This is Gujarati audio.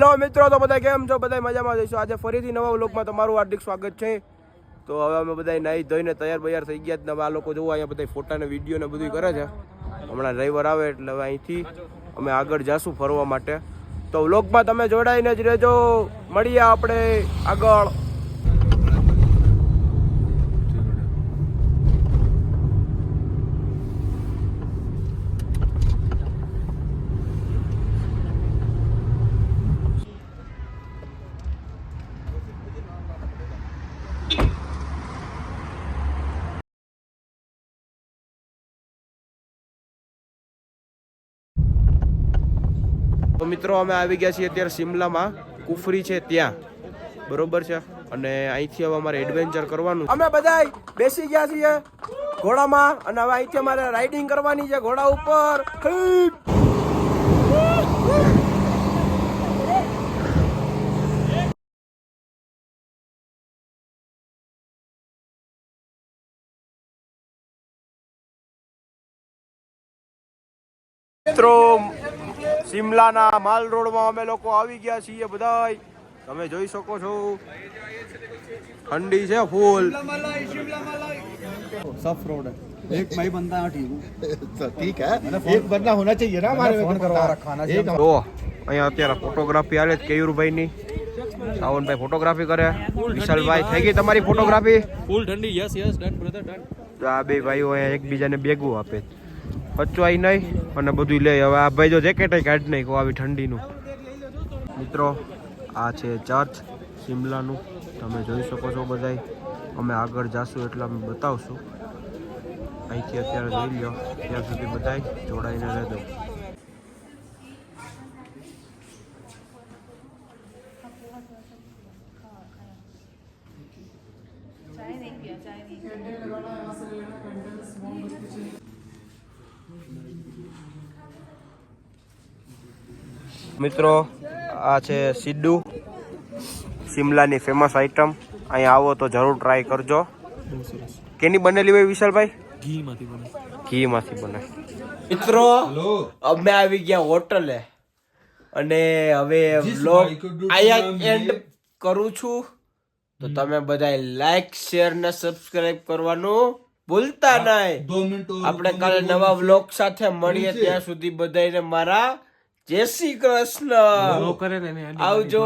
હેલો મિત્રો, તો બધા કેમ છો? બધા મજામાં જઈશું. આજે ફરીથી નવા વ્લોગમાં તમારું હાર્દિક સ્વાગત છે. તો હવે અમે બધા નાહી ધોઈને તૈયાર થઈ ગયા જ. આ લોકો જોવા અહીંયા બધા ફોટા ને વિડીયો ને બધું કરે છે. હમણાં ડ્રાઈવર આવે એટલે હવે અહીંથી અમે આગળ જાશું ફરવા માટે. તો વ્લોગમાં તમે જોડાઈને જ રહેજો. મળીએ આપણે આગળ. તો મિત્રો અમે આવી ગયા છીએ અત્યારે શિમલામાં. કુફરી છે ત્યાં, બરોબર છે. અને અહીંથી હવે અમારે એડવેન્ચર કરવાનું. અમે બધા બેસી ગયા છીએ ઘોડામાં અને હવે અહીંથી અમારે રાઇડિંગ કરવાની છે ઘોડા ઉપર. મિત્રો શિમલાના માલ રોડમાં અમે લોકો આવી ગયા છીએ બધા. તમે જોઈ શકો છો ઠંડી છે ફૂલ. सफ रोड है, एक भाई बनता है ठीक है, एक बंदा होना चाहिए ना हमारे फोन करवा रखा તો અહીંયા અત્યારે ફોટોગ્રાફી હાલે છે કેયુરભાઈ ની. સાવનભાઈ ફોટોગ્રાફી કરે. વિશાલભાઈ થઈ ગઈ તમારી ફોટોગ્રાફી? फुल ठंडी. Yes yes done brother done. આ બે ભાઈઓ અહીંયા એકબીજાને બેગું આપે, પચવાય નહીં અને બધું લે. હવે આ ભાઈ જો જેકેટ કાઢી નાખ્યું આવી ઠંડીનું. મિત્રો આ છે ચર્ચ શિમલાનું, તમે જોઈ શકો છો બધા. અમે આગળ જાશું એટલે અમે બતાવશું. અહીંથી અત્યારે જોઈ લો, ત્યાં સુધી બધા જોડાઈને રહેજો. મિત્રો આ છે સિદ્ધુ, શિમલાની ફેમસ આઈટમ. અહીંયા આવો તો જરૂર ટ્રાય કરજો. કેની બનેલી હોય વિશાલભાઈ? ઘી માંથી બને. મિત્રો અમે આવી ગયા હોટલે અને હવે વ્લોગ અહીંયા એન્ડ કરું છું. તો તમે બધા લાઈક શેર ને સબસ્ક્રાઇબ કરવાનું ભૂલતા નહીં. આપણે કાલે નવા વ્લોગ સાથે મળીએ. ત્યાં સુધી બધાને મારા જય શ્રી કૃષ્ણ. આવજો.